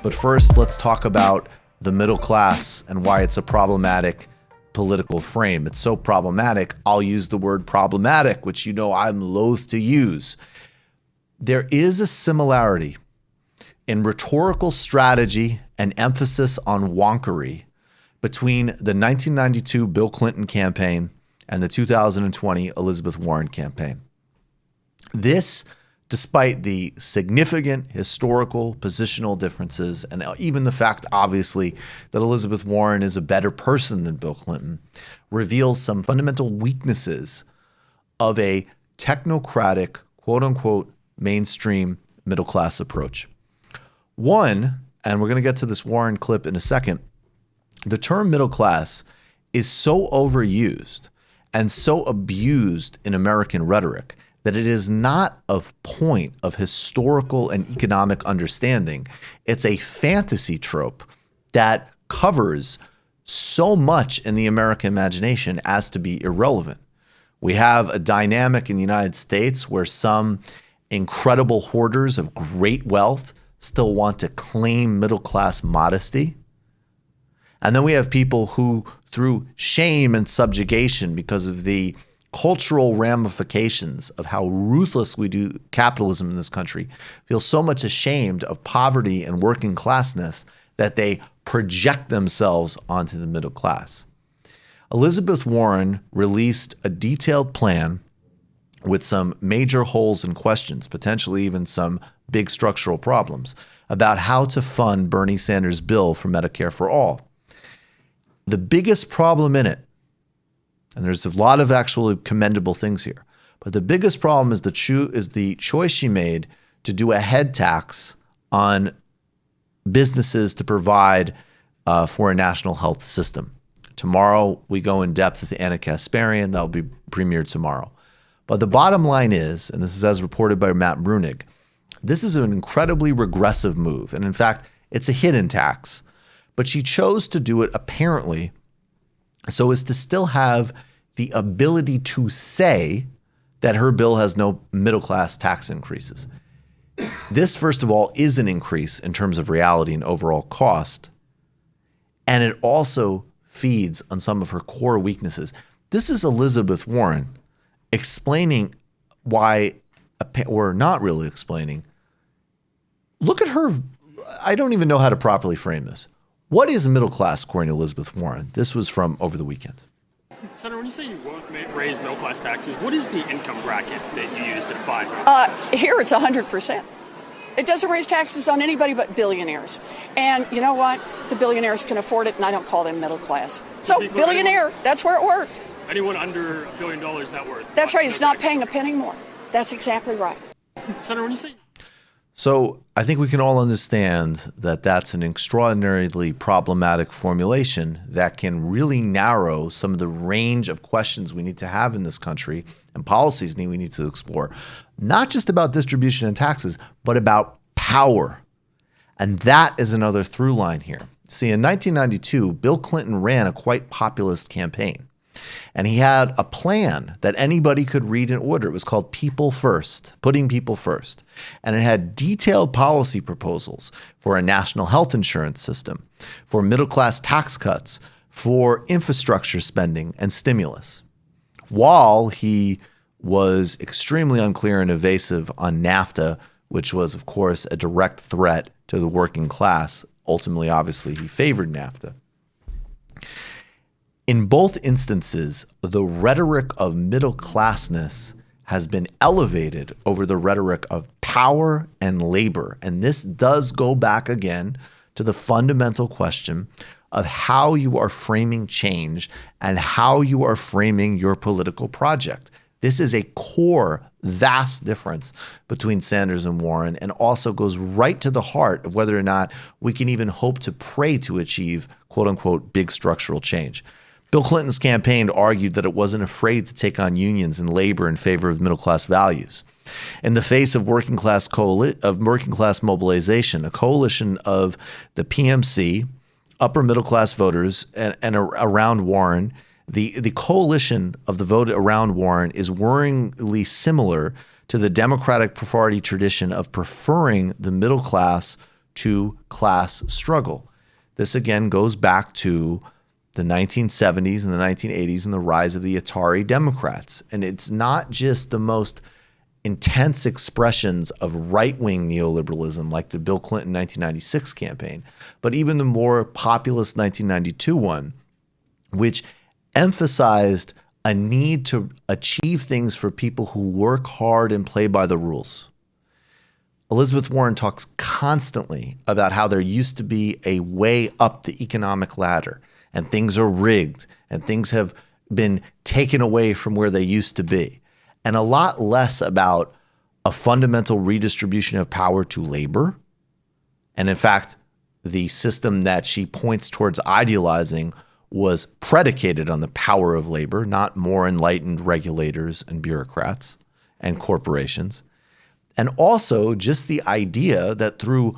But first, let's talk about the middle class and why it's a problematic political frame. It's so problematic, I'll use the word problematic, which you know I'm loath to use. There is a similarity in rhetorical strategy and emphasis on wonkery between the 1992 Bill Clinton campaign and the 2020 Elizabeth Warren campaign. This, despite the significant historical positional differences and even the fact, obviously, that Elizabeth Warren is a better person than Bill Clinton, reveals some fundamental weaknesses of a technocratic, quote unquote, mainstream middle class approach. One, and we're going to get to this Warren clip in a second, the term middle class is so overused and so abused in American rhetoric that it is not a point of historical and economic understanding. It's a fantasy trope that covers so much in the American imagination as to be irrelevant. We have a dynamic in the United States where some incredible hoarders of great wealth still want to claim middle-class modesty. And then we have people who, through shame and subjugation because of the cultural ramifications of how ruthless we do capitalism in this country, feel so much ashamed of poverty and working classness that they project themselves onto the middle class. Elizabeth Warren released a detailed plan with some major holes and questions, potentially even some big structural problems, about how to fund Bernie Sanders' bill for Medicare for All. The biggest problem in it, and there's a lot of actually commendable things here, but the biggest problem is the choice she made to do a head tax on businesses to provide for a national health system. Tomorrow, we go in depth with Anna Kasparian. That will be premiered tomorrow. But the bottom line is, and this is as reported by Matt Brunig, this is an incredibly regressive move. And in fact, it's a hidden tax. But she chose to do it apparently so as to still have the ability to say that her bill has no middle-class tax increases. This, first of all, is an increase in terms of reality and overall cost. And it also feeds on some of her core weaknesses. This is Elizabeth Warren explaining why, or not really explaining. Look at her. I don't even know how to properly frame this. What is middle class, according to Elizabeth Warren? This was from over the weekend. Senator, when you say you won't raise middle class taxes, what is the income bracket that you use to define middle class? Here it's 100%. It doesn't raise taxes on anybody but billionaires. And you know what? The billionaires can afford it, and I don't call them middle class. So billionaire, that's where it worked. Anyone under $1 billion net worth. That's right. He's not paying a penny more. That's exactly right. Senator, when you say... So I think we can all understand that that's an extraordinarily problematic formulation that can really narrow some of the range of questions we need to have in this country and policies we need to explore, not just about distribution and taxes, but about power. And that is another through line here. See, in 1992, Bill Clinton ran a quite populist campaign. And he had a plan that anybody could read in order. It was called People First, putting people first. And it had detailed policy proposals for a national health insurance system, for middle-class tax cuts, for infrastructure spending and stimulus. While he was extremely unclear and evasive on NAFTA, which was, of course, a direct threat to the working class. Ultimately, obviously, he favored NAFTA. In both instances, the rhetoric of middle classness has been elevated over the rhetoric of power and labor. And this does go back again to the fundamental question of how you are framing change and how you are framing your political project. This is a core, vast difference between Sanders and Warren, and also goes right to the heart of whether or not we can even hope to pray to achieve, quote unquote, big structural change. Bill Clinton's campaign argued that it wasn't afraid to take on unions and labor in favor of middle-class values. In the face of working class mobilization, a coalition of the PMC, upper middle-class voters, and around Warren, the coalition of the vote around Warren is worryingly similar to the Democratic Party tradition of preferring the middle class two-class struggle. This again goes back to the 1970s and the 1980s and the rise of the Atari Democrats. And it's not just the most intense expressions of right-wing neoliberalism like the Bill Clinton 1996 campaign, but even the more populist 1992 one, which emphasized a need to achieve things for people who work hard and play by the rules. Elizabeth Warren talks constantly about how there used to be a way up the economic ladder and things are rigged and things have been taken away from where they used to be, and a lot less about a fundamental redistribution of power to labor. And in fact, the system that she points towards idealizing was predicated on the power of labor, not more enlightened regulators and bureaucrats and corporations. And also just the idea that through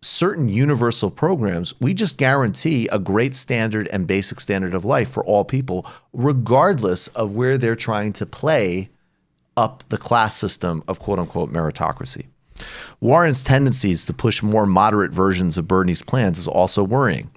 certain universal programs, we just guarantee a great standard and basic standard of life for all people, regardless of where they're trying to play up the class system of quote unquote meritocracy. Warren's tendencies to push more moderate versions of Bernie's plans is also worrying.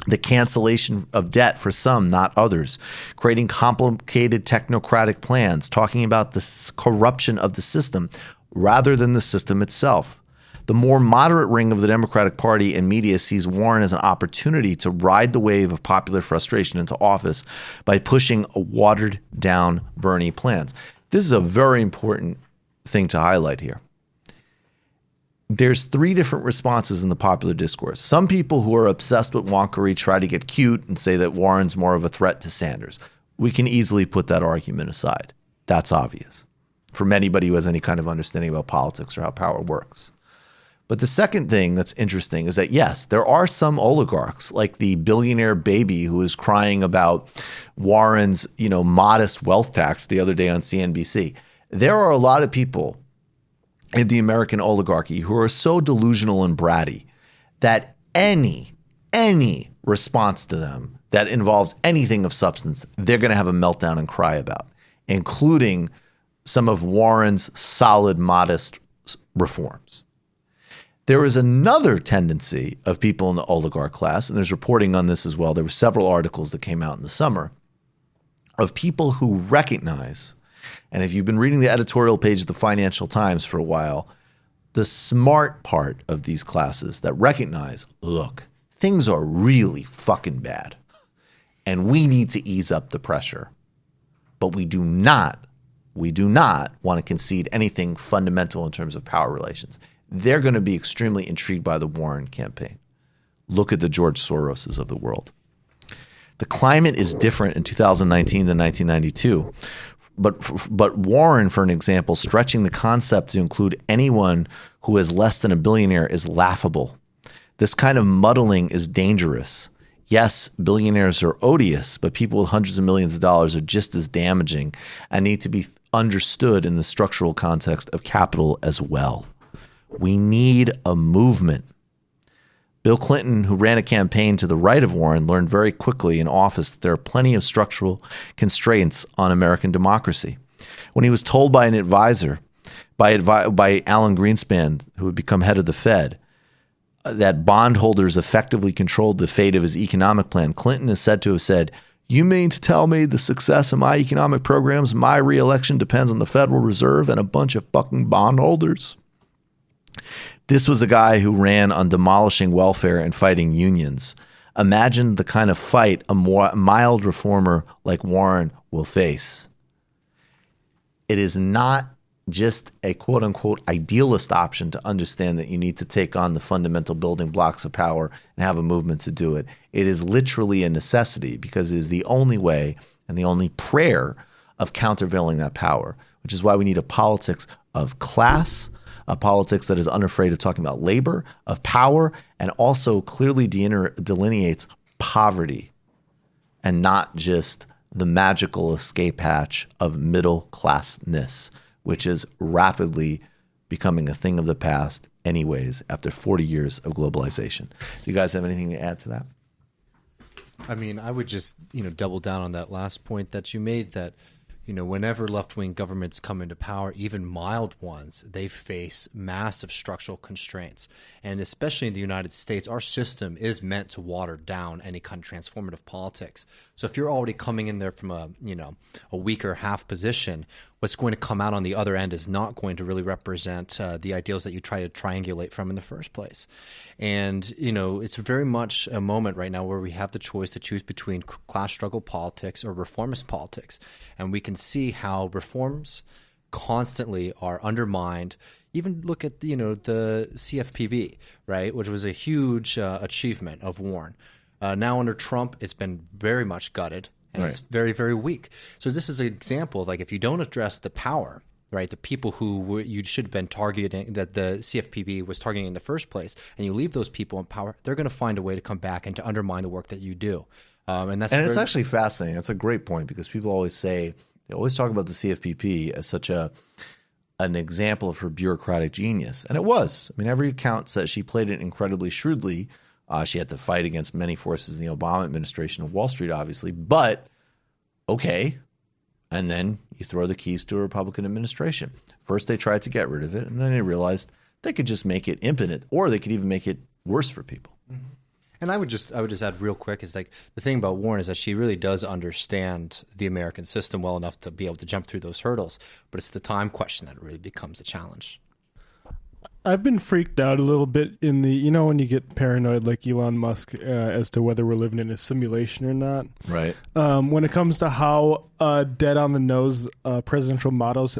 The cancellation of debt for some, not others, creating complicated technocratic plans, talking about the corruption of the system rather than the system itself. The more moderate ring of the Democratic Party and media sees Warren as an opportunity to ride the wave of popular frustration into office by pushing watered-down Bernie plans. This is a very important thing to highlight here. There's three different responses in the popular discourse. Some people who are obsessed with wonkery try to get cute and say that Warren's more of a threat to Sanders. We can easily put that argument aside. That's obvious from anybody who has any kind of understanding about politics or how power works. But the second thing that's interesting is that, yes, there are some oligarchs like the billionaire baby who is crying about Warren's, modest wealth tax the other day on CNBC. There are a lot of people in the American oligarchy who are so delusional and bratty that any response to them that involves anything of substance, they're going to have a meltdown and cry about, including some of Warren's solid, modest reforms. There is another tendency of people in the oligarch class, and there's reporting on this as well. There were several articles that came out in the summer of people who recognize, and if you've been reading the editorial page of the Financial Times for a while, the smart part of these classes that recognize, look, things are really fucking bad, and we need to ease up the pressure, but we do not want to concede anything fundamental in terms of power relations. They're going to be extremely intrigued by the Warren campaign. Look at the George Soroses of the world. The climate is different in 2019 than 1992. But Warren, for an example, stretching the concept to include anyone who is less than a billionaire is laughable. This kind of muddling is dangerous. Yes, billionaires are odious, but people with hundreds of millions of dollars are just as damaging and need to be understood in the structural context of capital as well. We need a movement. Bill Clinton, who ran a campaign to the right of Warren, learned very quickly in office that there are plenty of structural constraints on American democracy. When he was told by an advisor, by Alan Greenspan, who had become head of the Fed, that bondholders effectively controlled the fate of his economic plan, Clinton is said to have said, "You mean to tell me the success of my economic programs, my reelection depends on the Federal Reserve and a bunch of fucking bondholders?" This was a guy who ran on demolishing welfare and fighting unions. Imagine the kind of fight a more mild reformer like Warren will face. It is not just a quote unquote idealist option to understand that you need to take on the fundamental building blocks of power and have a movement to do it. It is literally a necessity because it is the only way and the only prayer of countervailing that power, which is why we need a politics of class, a politics that is unafraid of talking about labor, of power, and also clearly delineates poverty and not just the magical escape hatch of middle classness, which is rapidly becoming a thing of the past anyways after 40 years of globalization. Do you guys have anything to add to that? I mean, I would just, double down on that last point that you made, that, whenever left-wing governments come into power, even mild ones, they face massive structural constraints. And especially in the United States, our system is meant to water down any kind of transformative politics. So if you're already coming in there from a weaker half position, what's going to come out on the other end is not going to really represent the ideals that you try to triangulate from in the first place. And, it's very much a moment right now where we have the choice to choose between class struggle politics or reformist politics. And we can see how reforms constantly are undermined. Even look at, the CFPB, right, which was a huge achievement of Warren. Now under Trump, it's been very much gutted. And it's very, very weak. So this is an example of, like, if you don't address the power, right, the people who you should have been targeting, that the CFPB was targeting in the first place, and you leave those people in power, they're going to find a way to come back and to undermine the work that you do. And it's actually fascinating. That's a great point, because people always they always talk about the CFPB as such an example of her bureaucratic genius. And it was. I mean, every account says she played it incredibly shrewdly. She had to fight against many forces in the Obama administration of Wall Street, obviously. But, okay. And then you throw the keys to a Republican administration. First, they tried to get rid of it, and then they realized they could just make it impotent, or they could even make it worse for people. Mm-hmm. And I would just add real quick is, like, the thing about Warren is that she really does understand the American system well enough to be able to jump through those hurdles. But it's the time question that really becomes a challenge. I've been freaked out a little bit in the, when you get paranoid like Elon Musk as to whether we're living in a simulation or not. Right. When it comes to how dead on the nose presidential mottos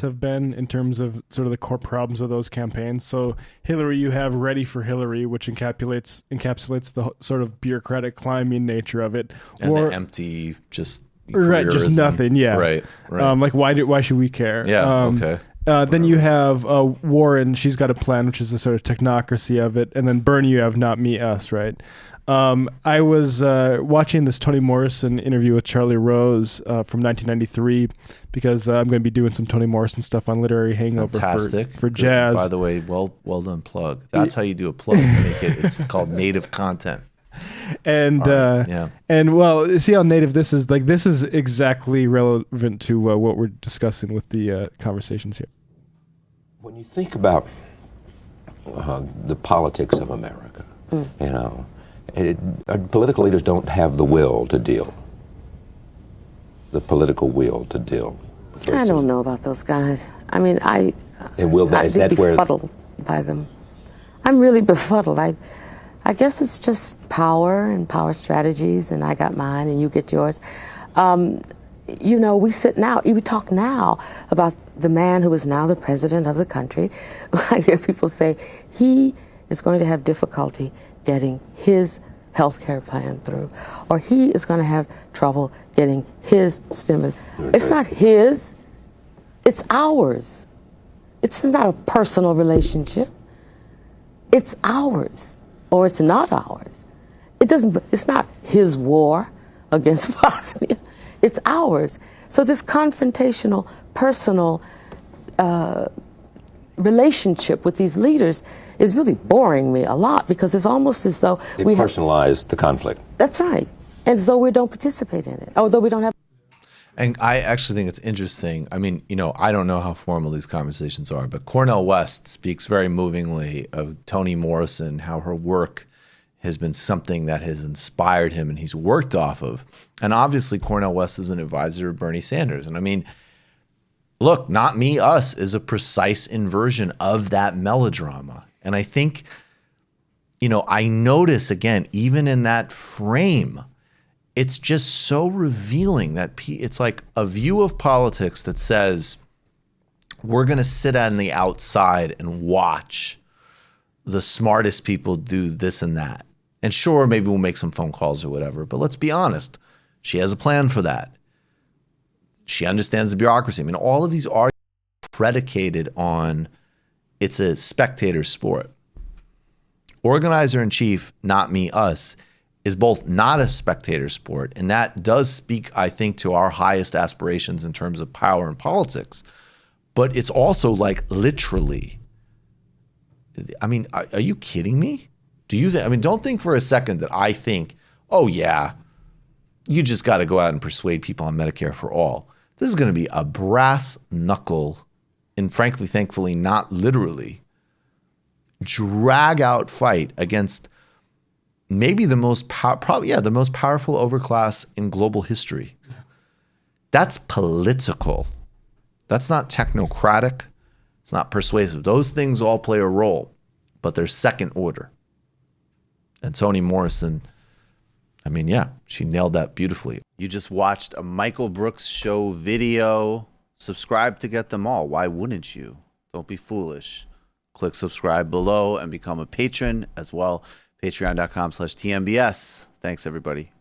have been in terms of sort of the core problems of those campaigns. So Hillary, you have Ready for Hillary, which encapsulates the sort of bureaucratic climbing nature of it. And the empty just right, just nothing. Yeah. Right. Like why should we care? Yeah. Okay. Then you have Warren. She's got a plan, which is the sort of technocracy of it. And then Bernie, you have not me, us, right? I was watching this Toni Morrison interview with Charlie Rose from 1993 because I'm going to be doing some Toni Morrison stuff on Literary Hangover for jazz. By the way, well done plug. That's how you do a plug. It's called native content. And and well, see how native this is. Like, this is exactly relevant to what we're discussing with the conversations here. When you think about the politics of America, political leaders don't have the will to deal. The political will to deal with racism. I don't know about those guys. I mean, I'd be befuddled by them. I'm really befuddled. I guess it's just power and power strategies, and I got mine and you get yours. We talk now about the man who is now the president of the country. I hear people say he is going to have difficulty getting his health care plan through, or he is going to have trouble getting his stimulus. It's not his, it's ours. It's not a personal relationship. It's ours. Or it's not ours. It's not his war against Bosnia. It's ours. So this confrontational, personal relationship with these leaders is really boring me a lot, because it's almost as though they personalize the conflict. That's right. As though we don't participate in it, although we don't have. And I actually think it's interesting. I mean, I don't know how formal these conversations are, but Cornel West speaks very movingly of Toni Morrison, how her work has been something that has inspired him and he's worked off of. And obviously Cornel West is an advisor of Bernie Sanders. And I mean, look, Not Me, Us is a precise inversion of that melodrama. And I think, I notice again, even in that frame, it's just so revealing that it's like a view of politics that says we're going to sit on the outside and watch the smartest people do this and that. And sure, maybe we'll make some phone calls or whatever, but let's be honest. She has a plan for that. She understands the bureaucracy. I mean, all of these are predicated on it's a spectator sport. Organizer-in-chief, Not Me, Us, is both not a spectator sport, and that does speak, I think, to our highest aspirations in terms of power and politics. But it's also like literally, I mean, are you kidding me? Do you think, don't think for a second that I think, oh yeah, you just got to go out and persuade people on Medicare for all. This is going to be a brass knuckle, and frankly, thankfully, not literally, drag out fight against maybe the most the most powerful overclass in global history. That's political. That's not technocratic. It's not persuasive. Those things all play a role, but they're second order. And Toni Morrison, I mean, yeah, she nailed that beautifully. You just watched a Michael Brooks show video. Subscribe to get them all. Why wouldn't you? Don't be foolish. Click subscribe below and become a patron as well. Patreon.com/TMBS. Thanks, everybody.